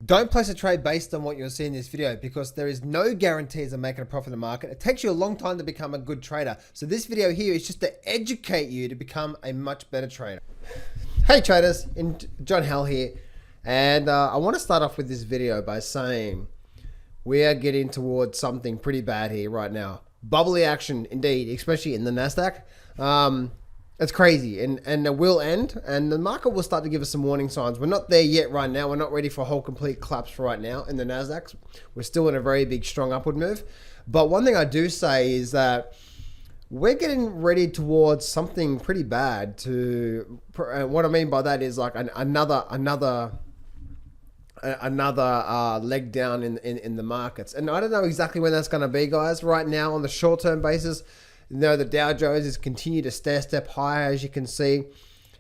Don't place a trade based on what you're seeing in this video because there is no guarantees of making a profit in the market. It takes you a long time to become a good trader. So this video here is just to educate you to become a much better trader. Hey traders, John Hell here. And I want to start off with this video by saying we are getting towards something pretty bad here right now. Bubbly action indeed, especially in the Nasdaq. It's crazy and it will end and the market will start to give us some warning signs. We're not there yet right now. We're not ready for a whole complete collapse for right now in the Nasdaq. We're still in a very big strong upward move. But one thing I do say is that we're getting ready towards something pretty bad. What I mean by that is like another leg down in the markets. And I don't know exactly when that's going to be, guys. Right now on the short term basis, you know, the Dow Jones has continued to step higher, as you can see.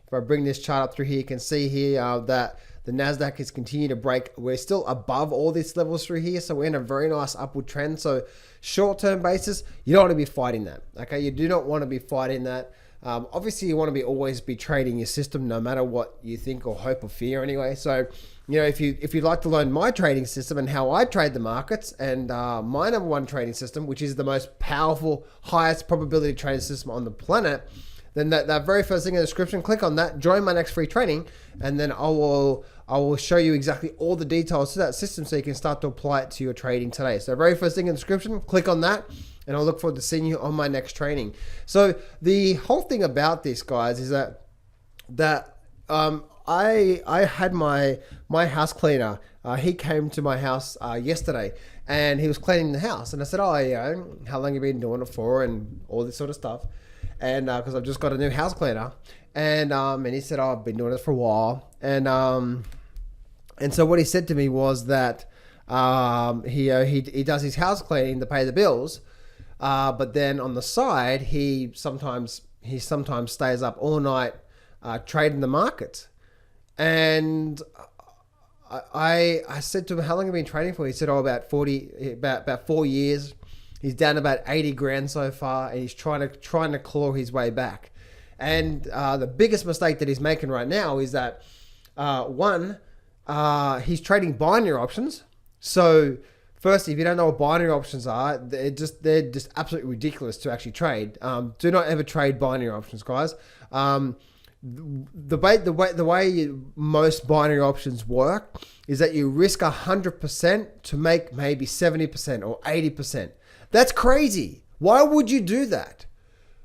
If I bring this chart up through here, you can see here that the Nasdaq has continued to break. We're still above all these levels through here, so we're in a very nice upward trend. So short-term basis, you don't want to be fighting that. Okay, you do not want to be fighting that. Obviously, you want to always be trading your system, no matter what you think or hope or fear. Anyway, so you know, if you'd like to learn my trading system and how I trade the markets and my number one trading system, which is the most powerful, highest probability trading system on the planet, then that very first thing in the description, click on that, join my next free training, and then I will show you exactly all the details to that system so you can start to apply it to your trading today. So very first thing in the description, click on that, and I'll look forward to seeing you on my next training. So the whole thing about this, guys, is that I had my house cleaner. He came to my house yesterday, and he was cleaning the house. And I said, "Oh, yeah, how long have you been doing it for?" And all this sort of stuff. And because I've just got a new house cleaner, and he said, "Oh, I've been doing this for a while." And so what he said to me was that he does his house cleaning to pay the bills, but then on the side he sometimes stays up all night trading the markets. And I said to him, "How long have you been trading for?" He said, "Oh, about 4 years. He's down about 80 grand so far, and he's trying to claw his way back." And the biggest mistake that he's making right now is that he's trading binary options. So firstly, if you don't know what binary options are, they're just absolutely ridiculous to actually trade. Do not ever trade binary options, guys. The way most binary options work is that you risk 100% to make maybe 70% or 80%. That's crazy. Why would you do that?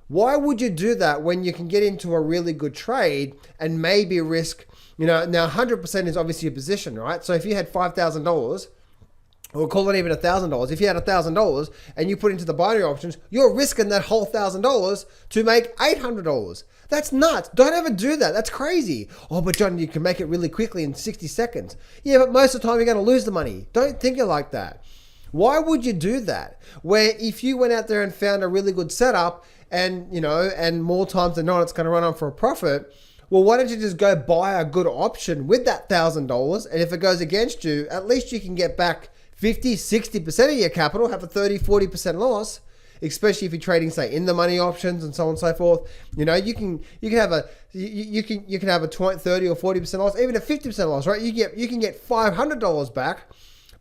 Why would you do that when you can get into a really good trade and maybe risk, you know, now 100% is obviously your position, right? So if you had $5,000, or call it even $1,000. If you had $1,000 and you put into the binary options, you're risking that whole $1,000 to make $800. That's nuts. Don't ever do that. That's crazy. Oh, but John, you can make it really quickly in 60 seconds. Yeah, but most of the time you're going to lose the money. Don't think it like that. Why would you do that? Where if you went out there and found a really good setup and, you know, and more times than not, it's going to run on for a profit. Well, why don't you just go buy a good option with that $1,000? And if it goes against you, at least you can get back 50, 60% of your capital, have a 30, 40% loss, especially if you're trading, say, in the money options and so on and so forth. You know, you can have a 20, 30 or 40% loss, even a 50% loss, right? You can get $500 back.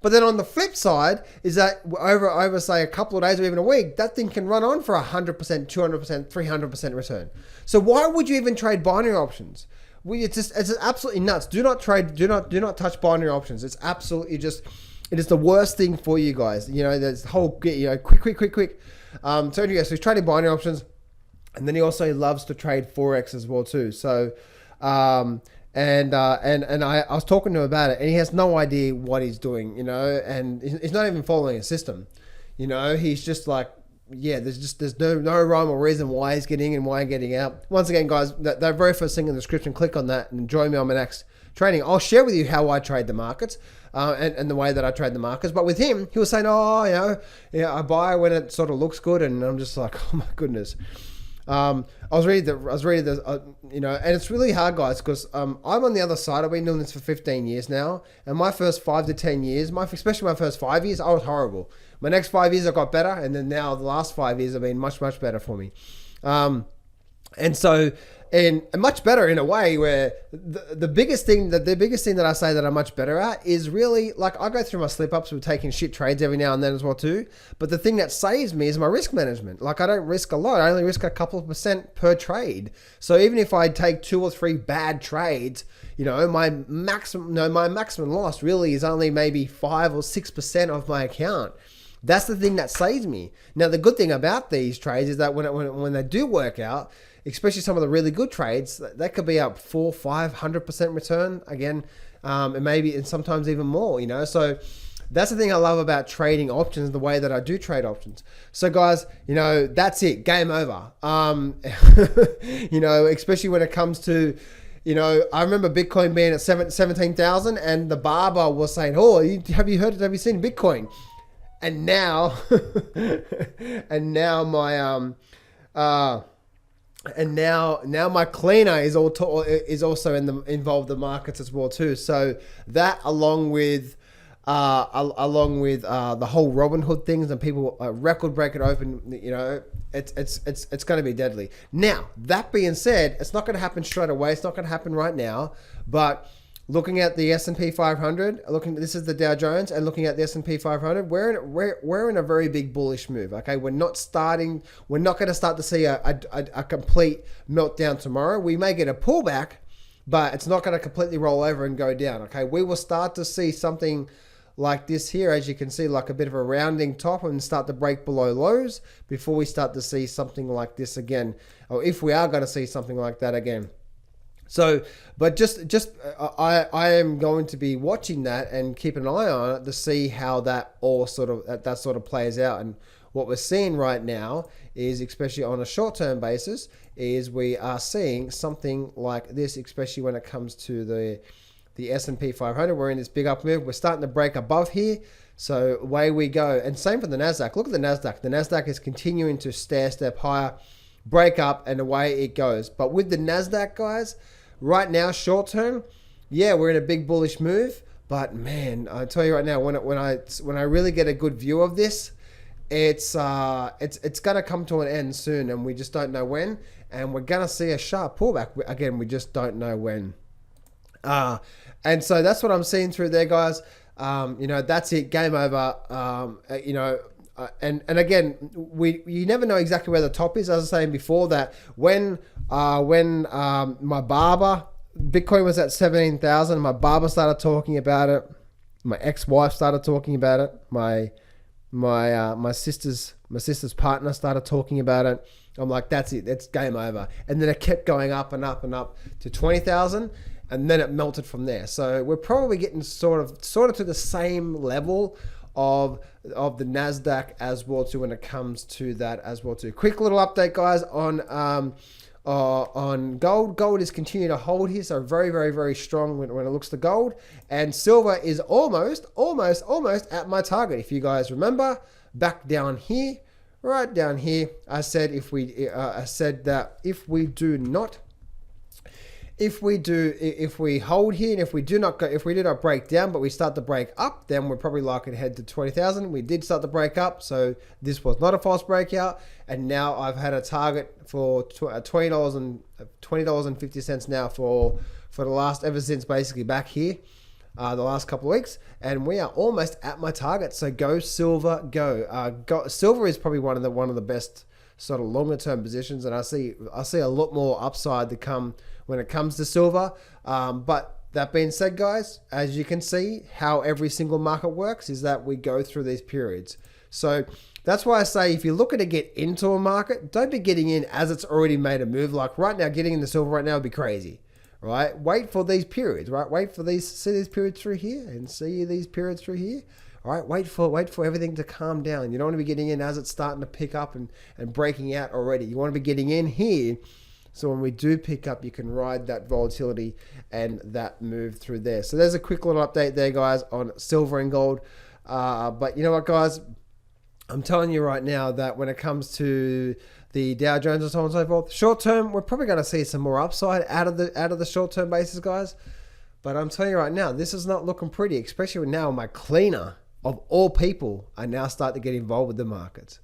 But then on the flip side is that over say a couple of days or even a week, that thing can run on for 100%, 200%, 300% return. So why would you even trade binary options? It's absolutely nuts. Do not touch binary options. It's absolutely it is the worst thing for you guys. You know, there's whole, you know, quick. So anyway, so he's trading binary options, and then he also loves to trade Forex as well too. So, I was talking to him about it, and he has no idea what he's doing, you know, and he's not even following a system. You know, he's just like, yeah, there's no rhyme or reason why he's getting in and why he's getting out. Once again, guys, that very first thing in the description, click on that and join me on my next training. I'll share with you how I trade the markets and the way that I trade the markets. But with him, he was saying, "Oh, I buy when it sort of looks good," and I'm just like, "Oh my goodness." I was reading the, you know, and it's really hard, guys, because I'm on the other side. I've been doing this for 15 years now, and my first 5 to 10 years, especially my first 5 years, I was horrible. My next 5 years, I got better, and then now the last 5 years have been much better for me. And so, and much better in a way where the biggest thing that I say that I'm much better at is really, like, I go through my slip ups with taking shit trades every now and then as well too. But the thing that saves me is my risk management. Like, I don't risk a lot. I only risk a couple of % per trade. So even if I take 2 or 3 bad trades, you know, my maximum loss really is only maybe 5 or 6% of my account. That's the thing that saves me. Now, the good thing about these trades is that when they do work out, especially some of the really good trades, that could be up 400, 500% return again, and sometimes even more, you know. So that's the thing I love about trading options, the way that I do trade options. So guys, you know, that's it, game over. You know, especially when it comes to, you know, I remember Bitcoin being at 17,000 and the barber was saying, "Oh, have you seen Bitcoin?" And now, now my cleaner is also involved in the markets as well too. So that along with the whole Robinhood things and people record break it open, you know, it's going to be deadly. Now that being said, it's not going to happen straight away. It's not going to happen right now, but looking at the S&P 500, this is the Dow Jones, and looking at the S&P 500, we're in a very big bullish move. Okay, we're not going to start to see a complete meltdown tomorrow. We may get a pullback, but it's not going to completely roll over and go down. Okay, we will start to see something like this here, as you can see, like a bit of a rounding top, and start to break below lows before we start to see something like this again, or if we are going to see something like that again. So, but I am going to be watching that and keep an eye on it to see how that all sort of plays out. And what we're seeing right now is, especially on a short-term basis, is we are seeing something like this, especially when it comes to the S&P 500. We're in this big up move. We're starting to break above here. So away we go. And same for the Nasdaq. Look at the Nasdaq. The Nasdaq is continuing to step higher, break up, and away it goes. But with the Nasdaq, guys, right now, short term, yeah, we're in a big bullish move. But man, I tell you right now, when I really get a good view of this, it's gonna come to an end soon, and we just don't know when. And we're gonna see a sharp pullback again. We just don't know when. And so that's what I'm seeing through there, guys. You know, that's it, game over. You know. And again, you never know exactly where the top is. As I was saying before, that when my barber, Bitcoin was at 17,000, my barber started talking about it. My ex-wife started talking about it. My sister's partner started talking about it. I'm like, that's it. That's game over. And then it kept going up and up and up to 20,000. And then it melted from there. So we're probably getting sort of to the same level of the Nasdaq as well too, when it comes to that as well too. Quick little update, guys, on gold. Gold is continuing to hold here, so very, very, very strong when it looks to gold. And silver is almost at my target. If you guys remember, back down here, right down here, I said if we hold here, and if we do not break down, but we start to break up, then we're probably likely to head to 20,000. We did start to break up, so this was not a false breakout. And now I've had a target for $20.50 now for the last, ever since basically back here, the last couple of weeks, and we are almost at my target. So go silver, go. Silver is probably one of the best sort of longer term positions, and I see a lot more upside to come when it comes to silver. But that being said, guys, as you can see, how every single market works is that we go through these periods. So that's why I say, if you're looking to get into a market, don't be getting in as it's already made a move. Like right now, getting into silver right now would be crazy, right? Wait for these periods, right? See these periods through here and see these periods through here. All right, wait for everything to calm down. You don't want to be getting in as it's starting to pick up and breaking out already. You want to be getting in here, so when we do pick up, you can ride that volatility and that move through there. So there's a quick little update there, guys, on silver and gold. But you know what, guys? I'm telling you right now that when it comes to the Dow Jones and so on and so forth, short term, we're probably going to see some more upside out of the short term basis, guys. But I'm telling you right now, this is not looking pretty, especially now my cleaner of all people are now starting to get involved with the markets.